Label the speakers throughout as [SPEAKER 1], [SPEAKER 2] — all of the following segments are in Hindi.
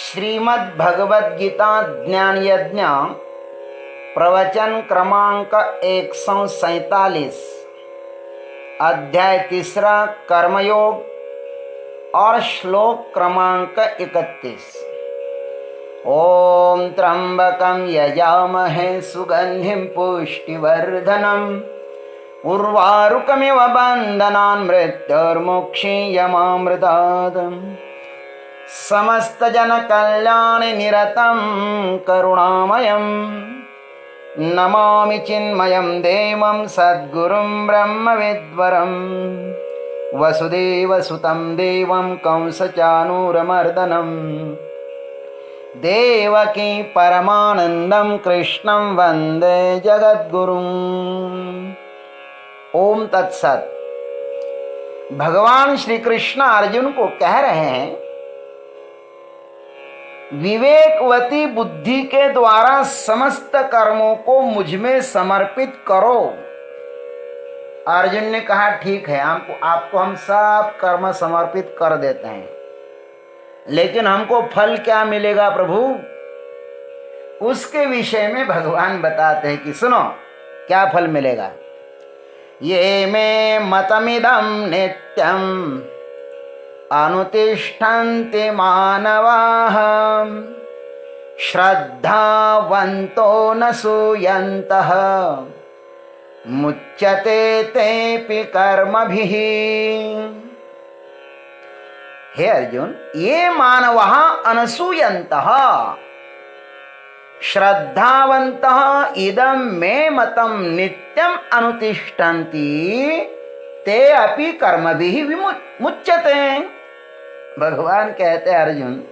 [SPEAKER 1] श्रीमद्भगवद्गीता ज्ञान यज्ञ प्रवचन क्रमांक 147 अध्याय 3 कर्मयोग और श्लोक क्रमांक 31। ओम त्र्यंबकं यजामहे सुगंधिं पुष्टिवर्धनम् उर्वारुकमिव बन्धनान् मृत्युर्मुक्षीयमामृतात् समस्त जन कल्याणि निरतं करुणामयं नमामि चिन्मयं देवं सद्गुरुं ब्रह्मविद्वरं वसुदेवसुतं देवं कंसचानूरमर्दनं देवकी परमानन्दं कृष्णं वन्दे जगद्गुरुं। ओम तत्सत। भगवान श्री कृष्ण अर्जुन को कह रहे हैं, विवेकवती बुद्धि के द्वारा समस्त कर्मों को मुझ में समर्पित करो। अर्जुन ने कहा, ठीक है, आपको हम सब कर्म समर्पित कर देते हैं, लेकिन हमको फल क्या मिलेगा प्रभु? उसके विषय में भगवान बताते हैं कि सुनो क्या फल मिलेगा। ये मे मतमिदं नित्यम् अनुतिष्ठन्ति मानवाः श्रद्धावन्तो न सूयन्तः मुच्यते तेऽपि कर्मभिः। हे अर्जुन, ये मानवाः अनसूयन्तः श्रद्धावन्तः इदं मे मतं नित्यम् अनुतिष्ठन्ति ते अपि कर्मभिः विमुच्यते। भगवान कहते हैं, अर्जुन,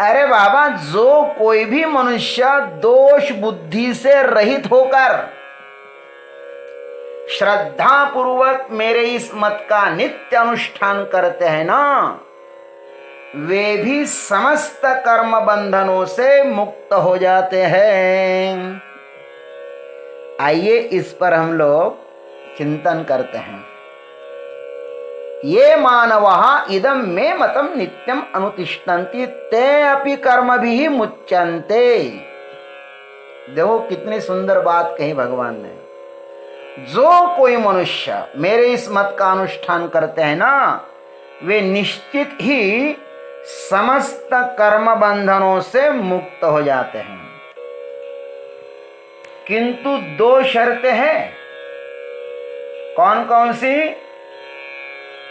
[SPEAKER 1] अरे बाबा, जो कोई भी मनुष्य दोष बुद्धि से रहित होकर श्रद्धा पूर्वक मेरे इस मत का नित्य अनुष्ठान करते हैं ना, वे भी समस्त कर्म बंधनों से मुक्त हो जाते हैं। आइए इस पर हम लोग चिंतन करते हैं। ये मानवाः इदं मे मतम नित्यम अनुतिष्ठन्ति ते अपि कर्मभिः मुच्यन्ते। देखो कितनी सुंदर बात कही भगवान ने। जो कोई मनुष्य मेरे इस मत का अनुष्ठान करते हैं ना, वे निश्चित ही समस्त कर्म बंधनों से मुक्त हो जाते हैं। किंतु दो शर्तें हैं। कौन कौन सी?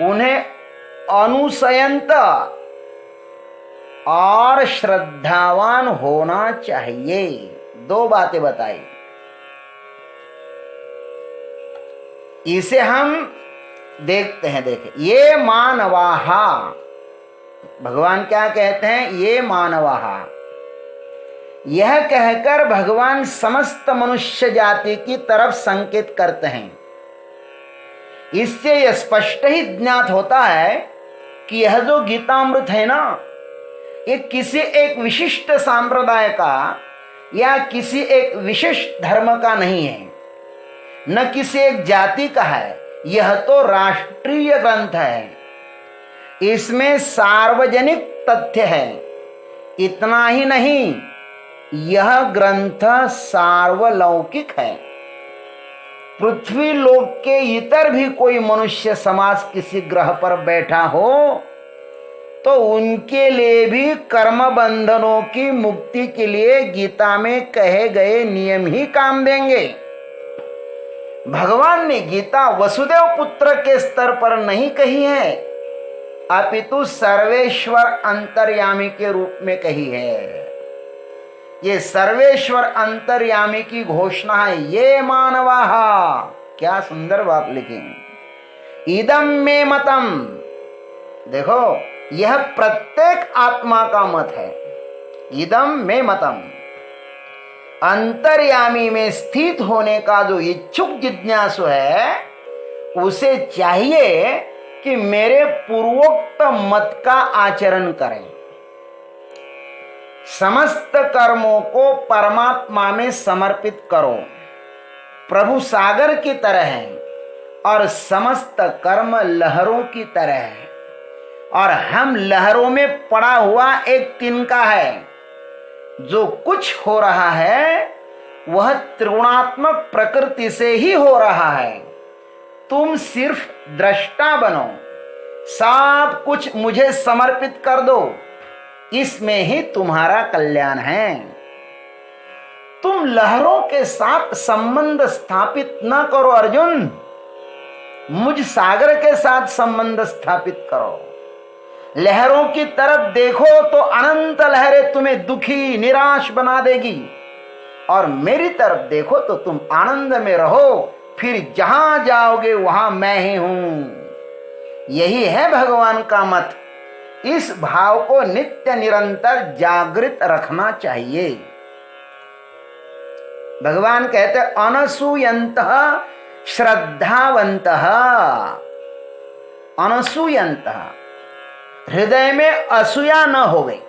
[SPEAKER 1] उन्हें अनुसयंत और श्रद्धावान होना चाहिए। दो बातें बताई। इसे हम देखते हैं। देखें, ये मानवाः, भगवान क्या कहते हैं? ये मानवाः। यह कहकर भगवान समस्त मनुष्य जाति की तरफ संकेत करते हैं। इससे यह स्पष्ट ही ज्ञात होता है कि यह जो गीतामृत है ना, ये किसी एक विशिष्ट संप्रदाय का या किसी एक विशिष्ट धर्म का नहीं है, न किसी एक जाति का है। यह तो राष्ट्रीय ग्रंथ है। इसमें सार्वजनिक तथ्य है। इतना ही नहीं, यह ग्रंथ सार्वलौकिक है। पृथ्वी लोक के इतर भी कोई मनुष्य समाज किसी ग्रह पर बैठा हो तो उनके लिए भी कर्म बंधनों की मुक्ति के लिए गीता में कहे गए नियम ही काम देंगे। भगवान ने गीता वसुदेव पुत्र के स्तर पर नहीं कही है, अपितु सर्वेश्वर अंतर्यामी के रूप में कही है। ये सर्वेश्वर अंतर्यामी की घोषणा है। ये मानवाः, क्या सुंदर बात लिखी। इदं मे मतम, देखो यह प्रत्येक आत्मा का मत है। इदं मे मतम, अंतर्यामी में स्थित होने का जो इच्छुक जिज्ञासु है, उसे चाहिए कि मेरे पूर्वोक्त मत का आचरण करें। समस्त कर्मों को परमात्मा में समर्पित करो। प्रभु सागर की तरह है और समस्त कर्म लहरों की तरह है। और हम लहरों में पड़ा हुआ एक तिनका है। जो कुछ हो रहा है वह त्रिगुणात्मक प्रकृति से ही हो रहा है। तुम सिर्फ दृष्टा बनो, सब कुछ मुझे समर्पित कर दो, इसमें ही तुम्हारा कल्याण है। तुम लहरों के साथ संबंध स्थापित न करो अर्जुन, मुझ सागर के साथ संबंध स्थापित करो। लहरों की तरफ देखो तो अनंत लहरें तुम्हें दुखी निराश बना देगी, और मेरी तरफ देखो तो तुम आनंद में रहो, फिर जहां जाओगे वहां मैं ही हूं। यही है भगवान का मत। इस भाव को नित्य निरंतर जागृत रखना चाहिए। भगवान कहते अनसूयन्तः श्रद्धावन्तः। अनसूयन्तः, हृदय में असूया न होवे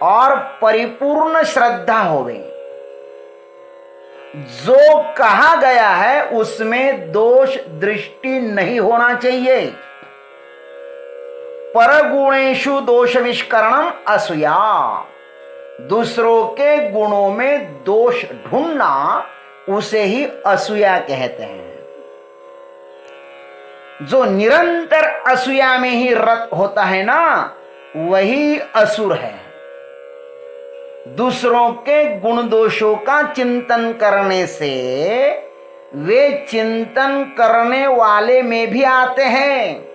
[SPEAKER 1] और परिपूर्ण श्रद्धा होवे। जो कहा गया है उसमें दोष दृष्टि नहीं होना चाहिए। परगुणेषु दोष विष्करणम असूया। दूसरों के गुणों में दोष ढूंढना उसे ही असूया कहते हैं। जो निरंतर असूया में ही रत होता है ना, वही असुर है। दूसरों के गुण दोषों का चिंतन करने से वे चिंतन करने वाले में भी आते हैं।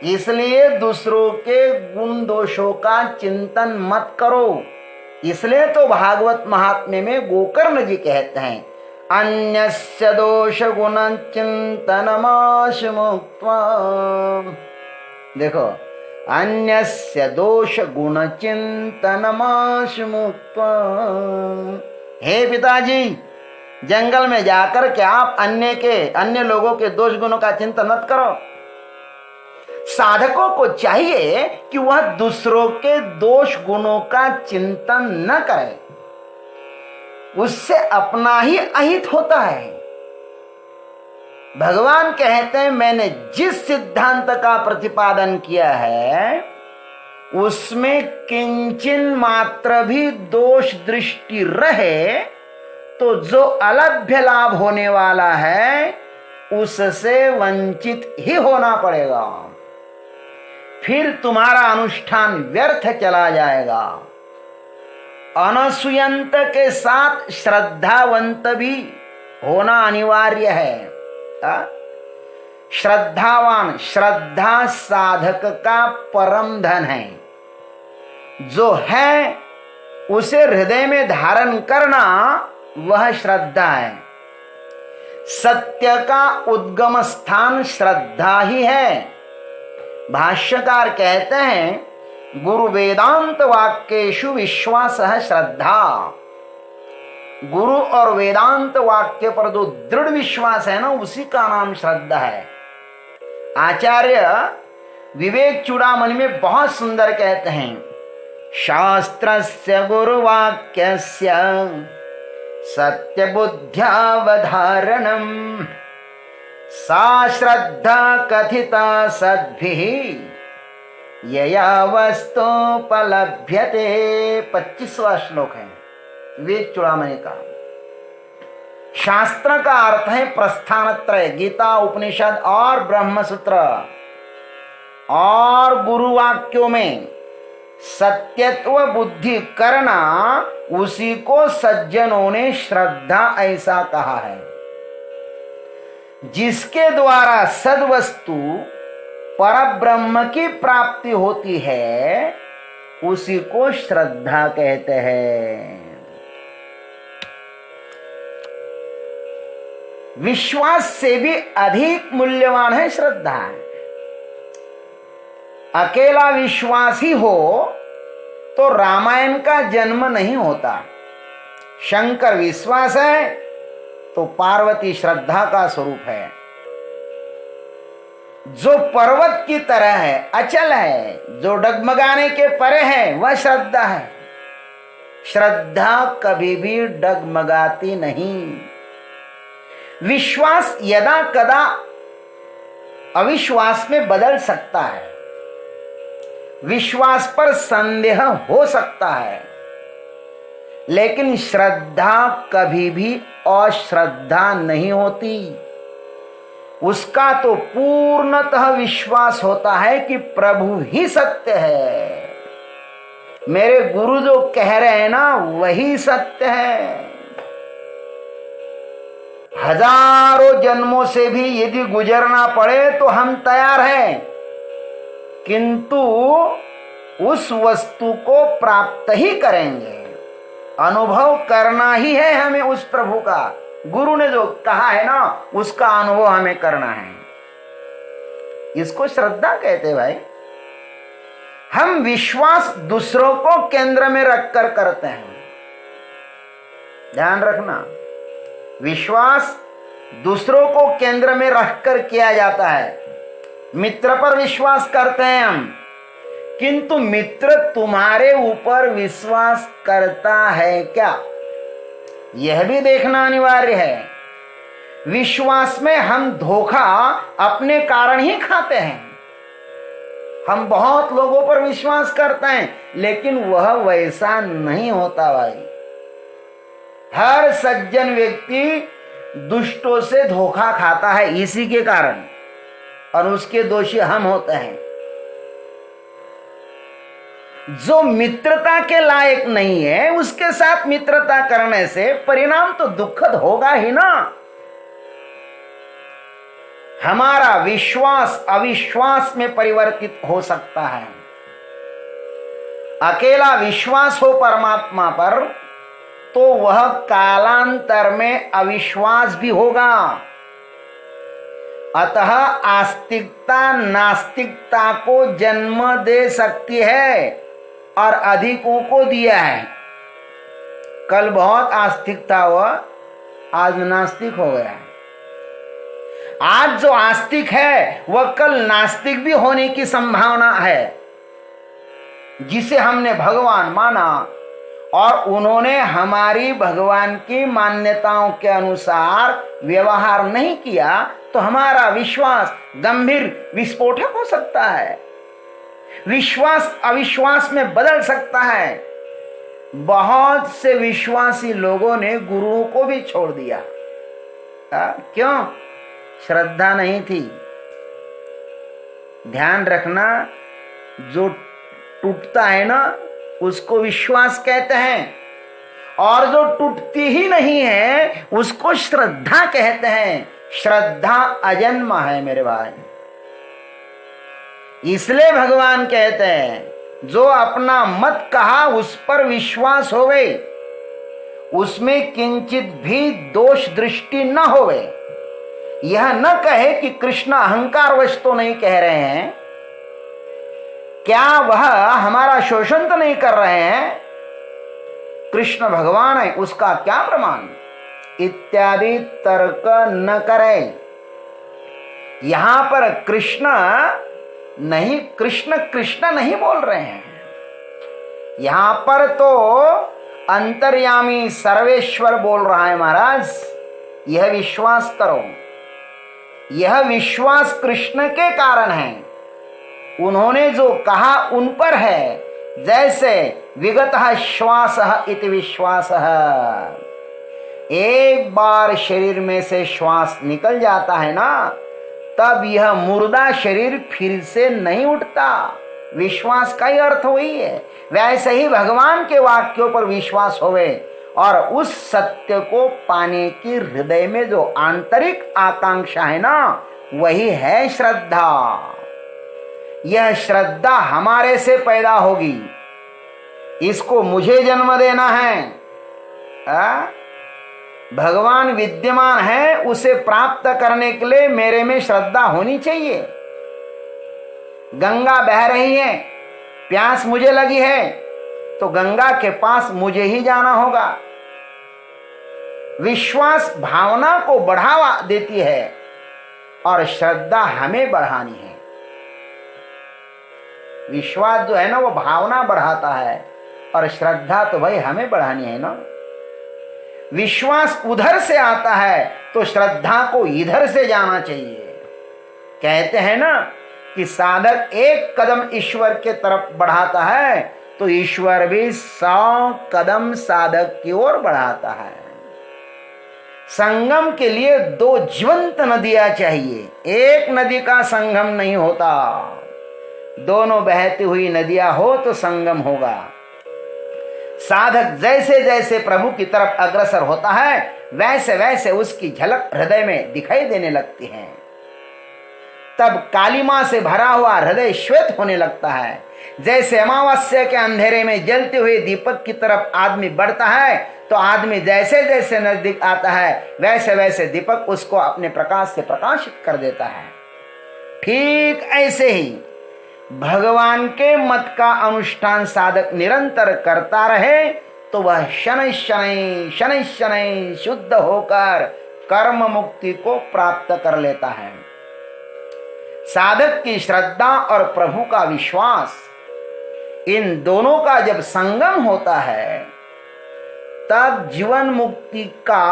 [SPEAKER 1] इसलिए दूसरों के गुण दोषों का चिंतन मत करो। इसलिए तो भागवत महात्म्य में गोकर्ण जी कहते हैं अन्यस्य दोष गुण चिंतनमाश मुक्त्वा। देखो, अन्यस्य दोष गुण चिंतनमाश मुक्त्वा। हे पिताजी, जंगल में जाकर के आप अन्य लोगों के दोष गुणों का चिंतन मत करो। साधकों को चाहिए कि वह दूसरों के दोष गुणों का चिंतन न करे, उससे अपना ही अहित होता है। भगवान कहते हैं मैंने जिस सिद्धांत का प्रतिपादन किया है उसमें किंचिन मात्र भी दोष दृष्टि रहे तो जो अलभ्य लाभ होने वाला है उससे वंचित ही होना पड़ेगा। फिर तुम्हारा अनुष्ठान व्यर्थ चला जाएगा। अनसूयंत के साथ श्रद्धावंत भी होना अनिवार्य है। श्रद्धावान, श्रद्धा साधक का परम धन है। जो है उसे हृदय में धारण करना वह श्रद्धा है। सत्य का उद्गम स्थान श्रद्धा ही है। भाष्यकार कहते हैं गुरु वेदांत वाक्येषु विश्वासः श्रद्धा। गुरु और वेदांत वाक्य पर जो दृढ़ विश्वास है ना, उसी का नाम श्रद्धा है। आचार्य विवेक चूड़ामणि में बहुत सुंदर कहते हैं शास्त्रस्य गुरुवाक्यस्य सत्य बुद्ध्यावधारणम सा श्रद्धा कथिता सद्भिः यया वस्तुपलभ्यते। 25वां श्लोक है विवेक चूड़ामणि का। शास्त्र का अर्थ है प्रस्थानत्रय, गीता, उपनिषद और ब्रह्मसूत्र। और गुरुवाक्यों में सत्यत्व बुद्धि करना, उसी को सज्जनों ने श्रद्धा ऐसा कहा है। जिसके द्वारा सद्वस्तु परब्रह्म की प्राप्ति होती है उसी को श्रद्धा कहते हैं। विश्वास से भी अधिक मूल्यवान है श्रद्धा। अकेला विश्वास ही हो तो रामायण का जन्म नहीं होता। शंकर विश्वास है तो पार्वती श्रद्धा का स्वरूप है। जो पर्वत की तरह है, अचल है, जो डगमगाने के परे है, वह श्रद्धा है। श्रद्धा कभी भी डगमगाती नहीं। विश्वास यदा कदा अविश्वास में बदल सकता है, विश्वास पर संदेह हो सकता है, लेकिन श्रद्धा कभी भी अश्रद्धा नहीं होती। उसका तो पूर्णतः विश्वास होता है कि प्रभु ही सत्य है, मेरे गुरु जो कह रहे हैं ना वही सत्य है। हजारों जन्मों से भी यदि गुजरना पड़े तो हम तैयार हैं, किंतु उस वस्तु को प्राप्त ही करेंगे। अनुभव करना ही है हमें उस प्रभु का। गुरु ने जो कहा है ना उसका अनुभव हमें करना है। इसको श्रद्धा कहते हैं भाई। हम विश्वास दूसरों को केंद्र में रखकर करते हैं। ध्यान रखना, विश्वास दूसरों को केंद्र में रखकर किया जाता है। मित्र पर विश्वास करते हैं हम, किंतु मित्र तुम्हारे ऊपर विश्वास करता है क्या, यह भी देखना अनिवार्य है। विश्वास में हम धोखा अपने कारण ही खाते हैं। हम बहुत लोगों पर विश्वास करते हैं, लेकिन वह वैसा नहीं होता भाई। हर सज्जन व्यक्ति दुष्टों से धोखा खाता है इसी के कारण, और उसके दोषी हम होते हैं। जो मित्रता के लायक नहीं है उसके साथ मित्रता करने से परिणाम तो दुखद होगा ही ना। हमारा विश्वास अविश्वास में परिवर्तित हो सकता है। अकेला विश्वास हो परमात्मा पर तो वह कालांतर में अविश्वास भी होगा। अतः आस्तिकता नास्तिकता को जन्म दे सकती है और अधिकों को दिया है। कल बहुत आस्तिकता हुआ, आज नास्तिक हो गया है। आज जो आस्तिक है वह कल नास्तिक भी होने की संभावना है। जिसे हमने भगवान माना और उन्होंने हमारी भगवान की मान्यताओं के अनुसार व्यवहार नहीं किया तो हमारा विश्वास गंभीर विस्फोटक हो सकता है। विश्वास अविश्वास में बदल सकता है। बहुत से विश्वासी लोगों ने गुरुओं को भी छोड़ दिया। क्यों? श्रद्धा नहीं थी। ध्यान रखना, जो टूटता है ना उसको विश्वास कहते हैं, और जो टूटती ही नहीं है उसको श्रद्धा कहते हैं। श्रद्धा अजन्मा है मेरे भाई। इसलिए भगवान कहते हैं जो अपना मत कहा उस पर विश्वास होवे, उसमें किंचित भी दोष दृष्टि न होवे। यह न कहे कि कृष्ण अहंकारवश तो नहीं कह रहे हैं, क्या वह हमारा शोषण तो नहीं कर रहे हैं, कृष्ण भगवान है उसका क्या प्रमाण, इत्यादि तर्क न करें। यहां पर कृष्ण कृष्ण नहीं बोल रहे हैं। यहां पर तो अंतर्यामी सर्वेश्वर बोल रहा है महाराज। यह विश्वास करो। यह विश्वास कृष्ण के कारण है। उन्होंने जो कहा उन पर है। जैसे विगतः श्वासः इति विश्वासः, एक बार शरीर में से श्वास निकल जाता है ना, तब यह मुर्दा शरीर फिर से नहीं उठता। विश्वास का ही अर्थ वही है। वैसे ही भगवान के वाक्यों पर विश्वास होवे और उस सत्य को पाने की हृदय में जो आंतरिक आकांक्षा है ना, वही है श्रद्धा। यह श्रद्धा हमारे से पैदा होगी। इसको मुझे जन्म देना है। भगवान विद्यमान है, उसे प्राप्त करने के लिए मेरे में श्रद्धा होनी चाहिए। गंगा बह रही है, प्यास मुझे लगी है, तो गंगा के पास मुझे ही जाना होगा। विश्वास भावना को बढ़ावा देती है और श्रद्धा हमें बढ़ानी है। विश्वास जो है ना वो भावना बढ़ाता है, और श्रद्धा तो भाई हमें बढ़ानी है ना। विश्वास उधर से आता है तो श्रद्धा को इधर से जाना चाहिए। कहते हैं ना कि साधक एक कदम ईश्वर के तरफ बढ़ाता है तो ईश्वर भी 100 कदम साधक की ओर बढ़ाता है। संगम के लिए 2 जीवंत नदियां चाहिए, एक नदी का संगम नहीं होता। दोनों बहती हुई नदियां हो तो संगम होगा। साधक जैसे जैसे प्रभु की तरफ अग्रसर होता है वैसे वैसे उसकी झलक हृदय में दिखाई देने लगती है। तब कालिमा से भरा हुआ हृदय श्वेत होने लगता है। जैसे अमावस्या के अंधेरे में जलते हुए दीपक की तरफ आदमी बढ़ता है तो आदमी जैसे जैसे नजदीक आता है वैसे वैसे दीपक उसको अपने प्रकाश से प्रकाशित कर देता है। ठीक ऐसे ही भगवान के मत का अनुष्ठान साधक निरंतर करता रहे तो वह शनै शनै शुद्ध होकर कर्म मुक्ति को प्राप्त कर लेता है। साधक की श्रद्धा और प्रभु का विश्वास, इन दोनों का जब संगम होता है तब जीवन मुक्ति का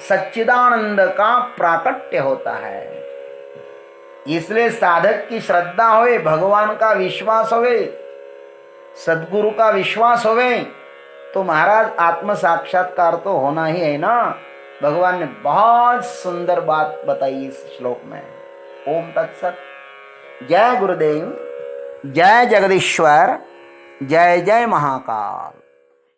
[SPEAKER 1] सच्चिदानंद का प्राकट्य होता है। इसलिए साधक की श्रद्धा होवे, भगवान का विश्वास होवे, सद्गुरु का विश्वास होवे तो महाराज आत्म साक्षात्कार तो होना ही है ना। भगवान ने बहुत सुंदर बात बताई इस श्लोक में। ओम तत्सत। जय गुरुदेव, जय जगदीश्वर, जय जय महाकाल।